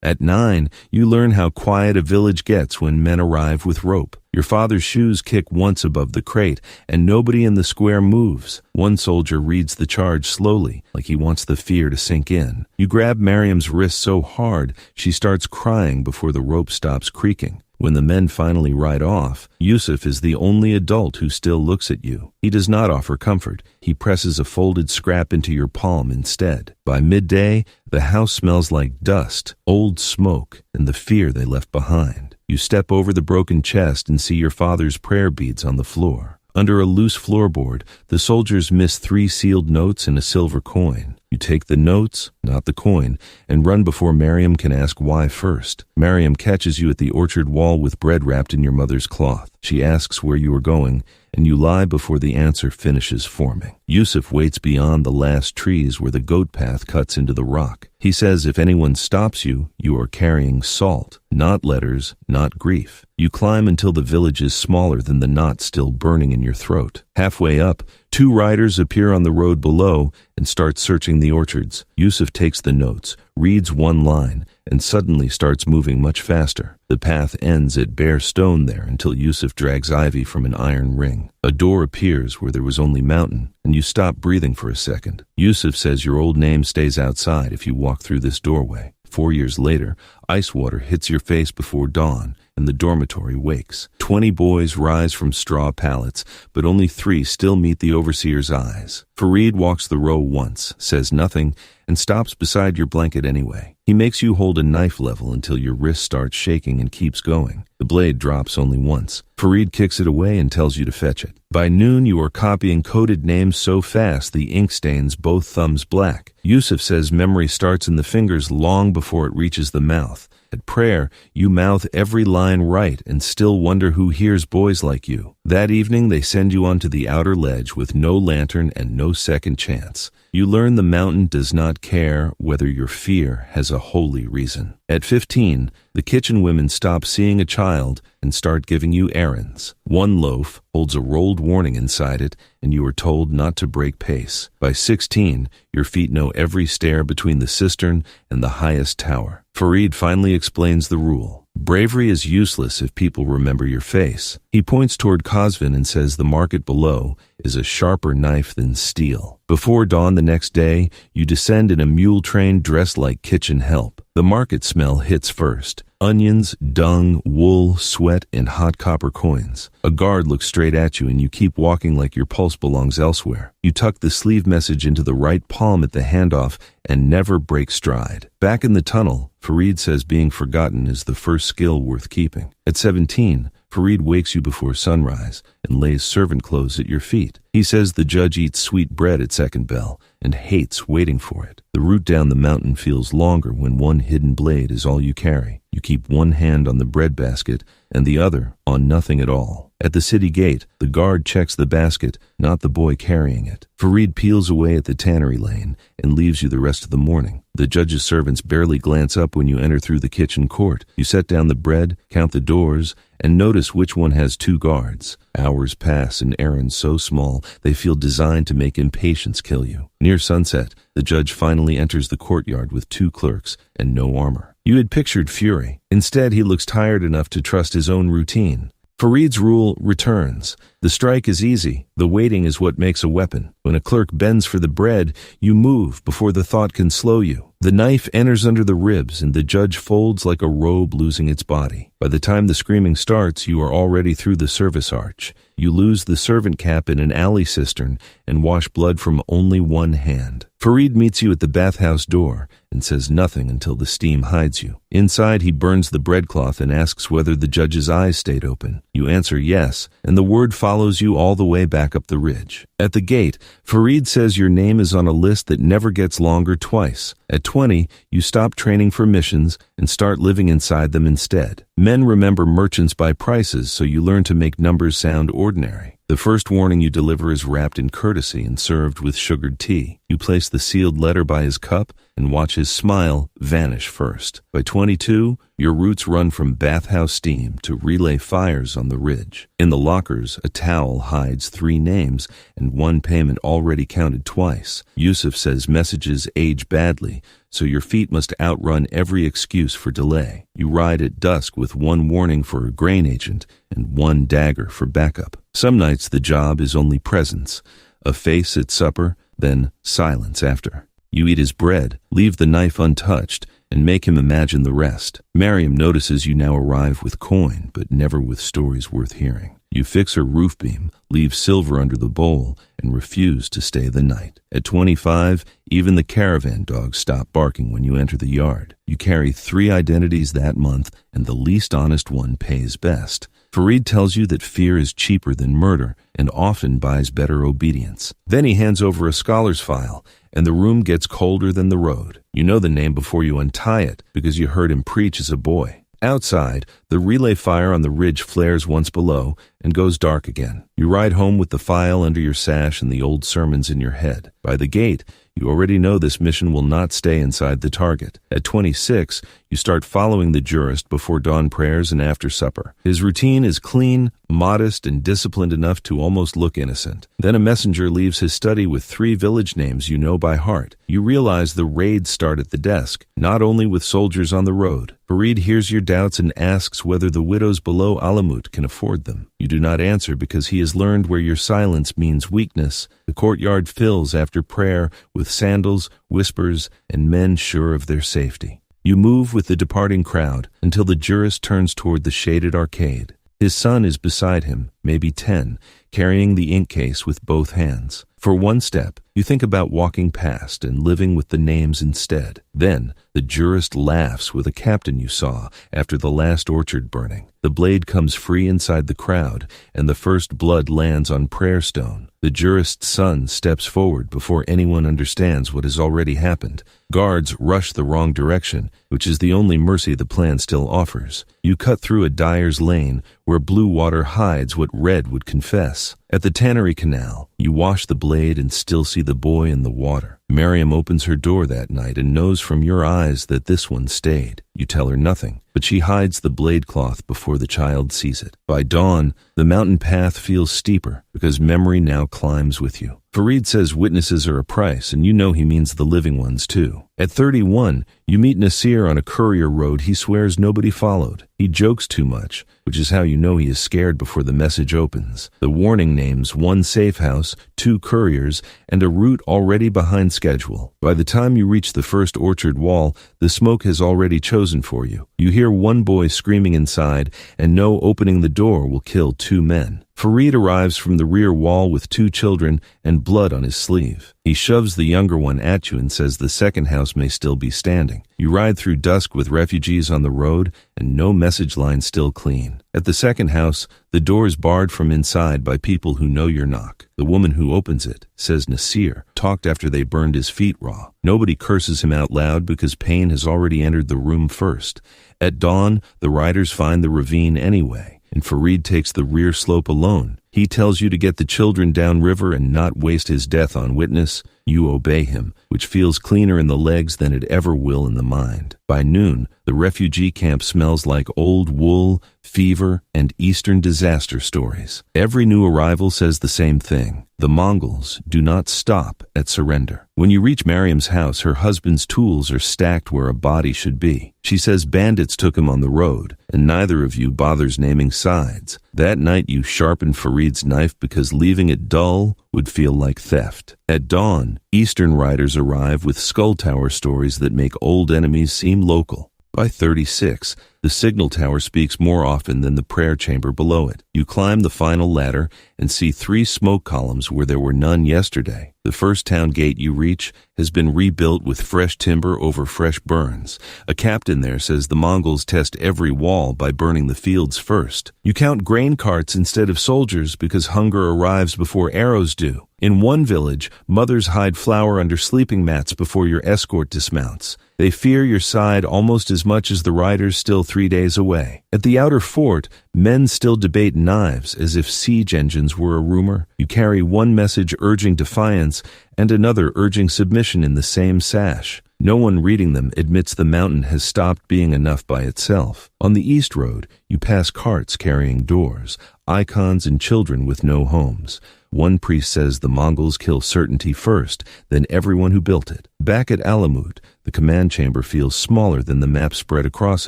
At 9, you learn how quiet a village gets when men arrive with rope. Your father's shoes kick once above the crate, and nobody in the square moves. One soldier reads the charge slowly, like he wants the fear to sink in. You grab Miriam's wrist so hard, she starts crying before the rope stops creaking. When the men finally ride off, Yusuf is the only adult who still looks at you. He does not offer comfort. He presses a folded scrap into your palm instead. By midday, the house smells like dust, old smoke, and the fear they left behind. You step over the broken chest and see your father's prayer beads on the floor. Under a loose floorboard, the soldiers miss 3 sealed notes and a silver coin. You take the notes, not the coin, and run before Miriam can ask why first. Miriam catches you at the orchard wall with bread wrapped in your mother's cloth. She asks where you are going, and you lie before the answer finishes forming. Yusuf waits beyond the last trees where the goat path cuts into the rock. He says if anyone stops you, you are carrying salt, not letters, not grief. You climb until the village is smaller than the knot still burning in your throat. Halfway up, 2 riders appear on the road below and start searching the orchards. Yusuf takes the notes, reads one line, and suddenly starts moving much faster. The path ends at bare stone there until Yusuf drags ivy from an iron ring. A door appears where there was only mountain, and you stop breathing for a second. Yusuf says your old name stays outside if you walk through this doorway. 4 years later, ice water hits your face before dawn, and the dormitory wakes. 20 boys rise from straw pallets, but only 3 still meet the overseer's eyes. Farid walks the row once, says nothing, and stops beside your blanket anyway. He makes you hold a knife level until your wrist starts shaking and keeps going. The blade drops only once. Farid kicks it away and tells you to fetch it. By noon, you are copying coded names so fast the ink stains both thumbs black. Yusuf says memory starts in the fingers long before it reaches the mouth. At prayer, you mouth every line right and still wonder who hears boys like you. That evening, they send you onto the outer ledge with no lantern and no second chance. You learn the mountain does not care whether your fear has a holy reason. At 15, the kitchen women stop seeing a child and start giving you errands. One loaf holds a rolled warning inside it, and you are told not to break pace. By 16, your feet know every stair between the cistern and the highest tower. Farid finally explains the rule. Bravery is useless if people remember your face. He points toward Qazvin and says the market below is a sharper knife than steel. Before dawn the next day, you descend in a mule train dressed like kitchen help. The market smell hits first. Onions, dung, wool, sweat, and hot copper coins. A guard looks straight at you and you keep walking like your pulse belongs elsewhere. You tuck the sleeve message into the right palm at the handoff and never break stride. Back in the tunnel, Farid says being forgotten is the first skill worth keeping. At 17, Farid wakes you before sunrise and lays servant clothes at your feet. He says the judge eats sweet bread at second bell and hates waiting for it. The route down the mountain feels longer when one hidden blade is all you carry. You keep one hand on the bread basket and the other on nothing at all. At the city gate, the guard checks the basket, not the boy carrying it. Farid peels away at the tannery lane and leaves you the rest of the morning. The judge's servants barely glance up when you enter through the kitchen court. You set down the bread, count the doors, and notice which one has 2 guards. Hours pass in errands so small they feel designed to make impatience kill you. Near sunset, the judge finally enters the courtyard with 2 clerks and no armor. You had pictured fury. Instead, he looks tired enough to trust his own routine. Farid's rule returns. The strike is easy. The waiting is what makes a weapon. When a clerk bends for the bread, you move before the thought can slow you. The knife enters under the ribs and the judge folds like a robe losing its body. By the time the screaming starts, you are already through the service arch. You lose the servant cap in an alley cistern and wash blood from only one hand. Farid meets you at the bathhouse door and says nothing until the steam hides you. Inside, he burns the breadcloth and asks whether the judge's eyes stayed open. You answer yes, and the word follows you all the way back up the ridge. At the gate, Farid says your name is on a list that never gets longer twice. At 20, you stop training for missions and start living inside them instead. Men remember merchants by prices, so you learn to make numbers sound ordinary. The first warning you deliver is wrapped in courtesy and served with sugared tea. You place the sealed letter by his cup and watch his smile vanish first. By 22, your routes run from bathhouse steam to relay fires on the ridge. In the lockers, a towel hides 3 names and 1 payment already counted twice. Yusuf says messages age badly, so your feet must outrun every excuse for delay. You ride at dusk with one warning for a grain agent and one dagger for backup. Some nights the job is only presence, a face at supper, then silence after. You eat his bread, leave the knife untouched, and make him imagine the rest. Miriam notices you now arrive with coin, but never with stories worth hearing. You fix her roof beam, leave silver under the bowl, and refuse to stay the night. At 25, even the caravan dogs stop barking when you enter the yard. You carry 3 identities that month, and the least honest one pays best. Farid tells you that fear is cheaper than murder and often buys better obedience. Then he hands over a scholar's file, and the room gets colder than the road. You know the name before you untie it because you heard him preach as a boy. Outside, the relay fire on the ridge flares once below and goes dark again. You ride home with the file under your sash and the old sermons in your head. By the gate, you already know this mission will not stay inside the target. At 26, you start following the jurist before dawn prayers and after supper. His routine is clean, modest, and disciplined enough to almost look innocent. Then a messenger leaves his study with 3 village names you know by heart. You realize the raids start at the desk, not only with soldiers on the road. Farid hears your doubts and asks whether the widows below Alamut can afford them. You do not answer because he has learned where your silence means weakness. The courtyard fills after prayer with sandals, whispers, and men sure of their safety. You move with the departing crowd until the jurist turns toward the shaded arcade. His son is beside him, maybe 10, carrying the ink case with both hands. For one step, you think about walking past and living with the names instead. Then, the jurist laughs with a captain you saw after the last orchard burning. The blade comes free inside the crowd, and the first blood lands on prayer stone. The jurist's son steps forward before anyone understands what has already happened. Guards rush the wrong direction, which is the only mercy the plan still offers. You cut through a dyer's lane where blue water hides what red would confess. At the tannery canal, you wash the blade and still see the boy in the water. Miriam opens her door that night and knows from your eyes that this one stayed. You tell her nothing, but she hides the blade cloth before the child sees it. By dawn, the mountain path feels steeper because memory now climbs with you. Farid says witnesses are a price, and you know he means the living ones too. At 31, you meet Nasir on a courier road he swears nobody followed. He jokes too much, which is how you know he is scared before the message opens. The warning names 1 safehouse, 2 couriers, and a route already behind schedule. By the time you reach the first orchard wall, the smoke has already chosen for you. You hear one boy screaming inside, and know opening the door will kill 2 men. Farid arrives from the rear wall with 2 children and blood on his sleeve. He shoves the younger one at you and says the second house may still be standing. You ride through dusk with refugees on the road and no message line still clean. At the second house, the door is barred from inside by people who know your knock. The woman who opens it, says Nasir, talked after they burned his feet raw. Nobody curses him out loud because pain has already entered the room first. At dawn, the riders find the ravine anyway, and Farid takes the rear slope alone. He tells you to get the children downriver and not waste his death on witness. You obey him, which feels cleaner in the legs than it ever will in the mind. By noon, the refugee camp smells like old wool, fever, and Eastern disaster stories. Every new arrival says the same thing. The Mongols do not stop at surrender. When you reach Miriam's house, her husband's tools are stacked where a body should be. She says bandits took him on the road, and neither of you bothers naming sides. That night you sharpen Farid's knife because leaving it dull would feel like theft. At dawn, Eastern riders arrive with skull tower stories that make old enemies seem local. By 36, the signal tower speaks more often than the prayer chamber below it. You climb the final ladder and see 3 smoke columns where there were none yesterday. The first town gate you reach has been rebuilt with fresh timber over fresh burns. A captain there says the Mongols test every wall by burning the fields first. You count grain carts instead of soldiers because hunger arrives before arrows do. In one village, mothers hide flour under sleeping mats before your escort dismounts. They fear your side almost as much as the riders still 3 days away. At the outer fort, men still debate knives as if siege engines were a rumor. You carry one message urging defiance and another urging submission in the same sash. No one reading them admits the mountain has stopped being enough by itself. On the east road, you pass carts carrying doors, icons and children with no homes. One priest says the Mongols kill certainty first, then everyone who built it. Back at Alamut, the command chamber feels smaller than the map spread across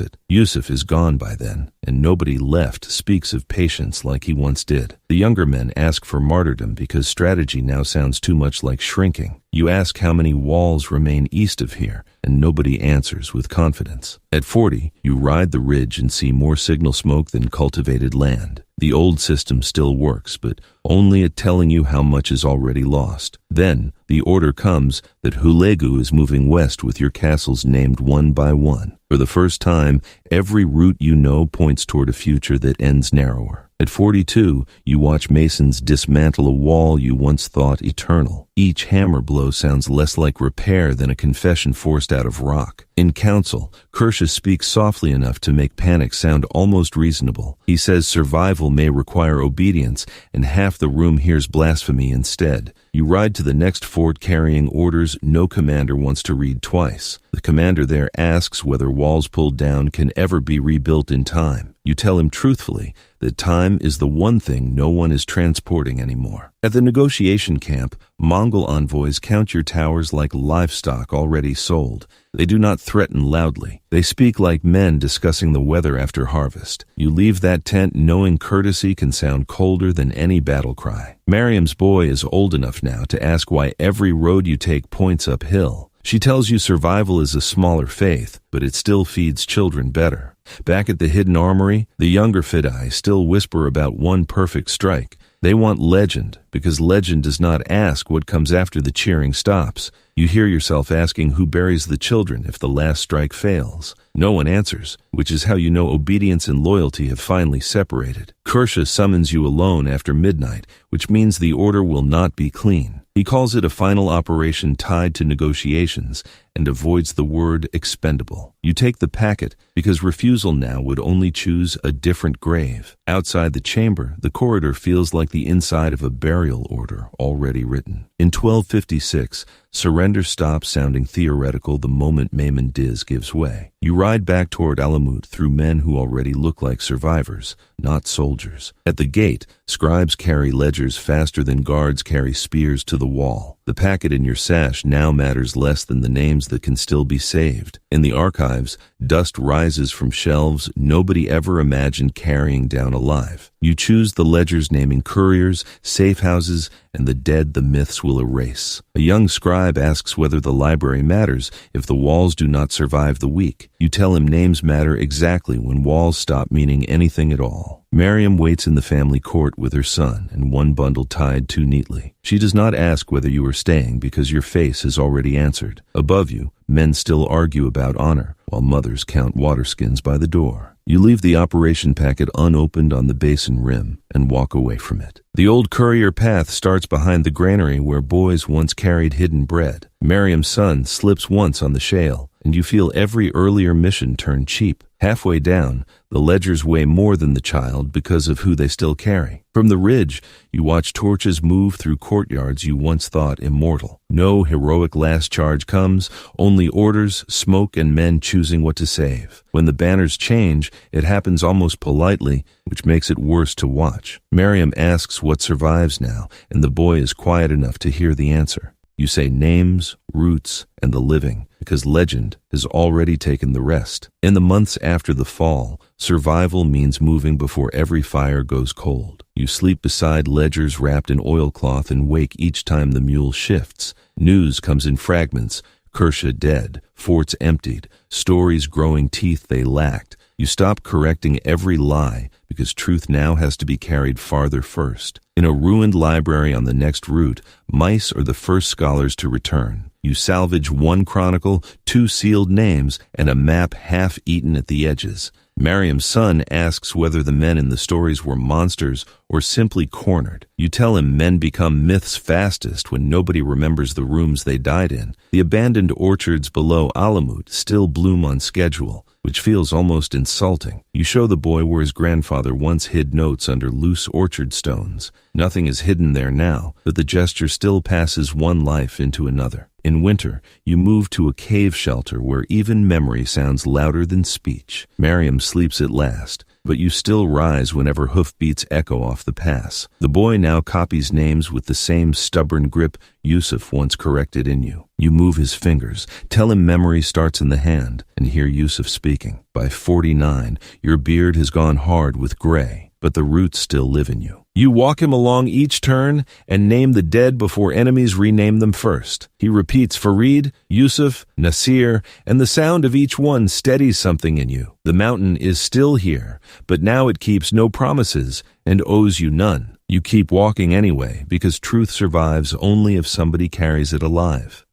it. Yusuf is gone by then, and nobody left speaks of patience like he once did. The younger men ask for martyrdom because strategy now sounds too much like shrinking. You ask how many walls remain east of here, and nobody answers with confidence. At 40, you ride the ridge and see more signal smoke than cultivated land. The old system still works, but only at telling you how much is already lost. Then, the order comes that Hulegu is moving west with your castles named one by one. For the first time, every route you know points toward a future that ends narrower. At 42, you watch masons dismantle a wall you once thought eternal. Each hammer blow sounds less like repair than a confession forced out of rock. In council, Persia speaks softly enough to make panic sound almost reasonable. He says survival may require obedience, and half the room hears blasphemy instead. You ride to the next fort carrying orders no commander wants to read twice. The commander there asks whether walls pulled down can ever be rebuilt in time. You tell him truthfully that time is the one thing no one is transporting anymore. At the negotiation camp, Mongol envoys count your towers like livestock already sold. They do not threaten loudly. They speak like men discussing the weather after harvest. You leave that tent knowing courtesy can sound colder than any battle cry. Mariam's boy is old enough now to ask why every road you take points uphill. She tells you survival is a smaller faith, but it still feeds children better. Back at the hidden armory, the younger fedai still whisper about one perfect strike. They want legend, because legend does not ask what comes after the cheering stops. You hear yourself asking who buries the children if the last strike fails. No one answers, which is how you know obedience and loyalty have finally separated. Persia summons you alone after midnight, which means the order will not be clean. He calls it a final operation tied to negotiations and avoids the word expendable. You take the packet because refusal now would only choose a different grave. Outside the chamber, the corridor feels like the inside of a burial order already written. In 1256, surrender stops sounding theoretical the moment Maimon Diz gives way. You ride back toward Alamut through men who already look like survivors, not soldiers. At the gate, scribes carry ledgers faster than guards carry spears to the wall. The packet in your sash now matters less than the names that can still be saved. In the archives, dust rises from shelves nobody ever imagined carrying down alive. You choose the ledgers naming couriers, safehouses, and the dead the myths will erase. A young scribe asks whether the library matters if the walls do not survive the week. You tell him names matter exactly when walls stop meaning anything at all. Mariam waits in the family court with her son and one bundle tied too neatly. She does not ask whether you are staying because your face has already answered. Above you, men still argue about honor, while mothers count waterskins by the door. You leave the operation packet unopened on the basin rim and walk away from it. The old courier path starts behind the granary where boys once carried hidden bread. Mariam's son slips once on the shale, and you feel every earlier mission turn cheap. Halfway down, the ledgers weigh more than the child because of who they still carry. From the ridge, you watch torches move through courtyards you once thought immortal. No heroic last charge comes, only orders, smoke, and men choosing what to save. When the banners change, it happens almost politely, which makes it worse to watch. Mariam asks what survives now, and the boy is quiet enough to hear the answer. You say names, roots, and the living, because legend has already taken the rest. In the months after the fall, survival means moving before every fire goes cold. You sleep beside ledgers wrapped in oilcloth and wake each time the mule shifts. News comes in fragments. Persia dead, forts emptied, stories growing teeth they lacked. You stop correcting every lie because truth now has to be carried farther first. In a ruined library on the next route, mice are the first scholars to return. You salvage one chronicle, 2 sealed names, and a map half-eaten at the edges. Mariam's son asks whether the men in the stories were monsters or simply cornered. You tell him men become myths fastest when nobody remembers the rooms they died in. The abandoned orchards below Alamut still bloom on schedule, which feels almost insulting. You show the boy where his grandfather once hid notes under loose orchard stones. Nothing is hidden there now, but the gesture still passes one life into another. In winter, you move to a cave shelter where even memory sounds louder than speech. Mariam sleeps at last. but you still rise whenever hoofbeats echo off the pass. The boy now copies names with the same stubborn grip Yusuf once corrected in you. You move his fingers, tell him memory starts in the hand, and hear Yusuf speaking. By 49, your beard has gone hard with gray, but the roots still live in you. You walk him along each turn and name the dead before enemies rename them first. He repeats Farid, Yusuf, Nasir, and the sound of each one steadies something in you. The mountain is still here, but now it keeps no promises and owes you none. You keep walking anyway because truth survives only if somebody carries it alive.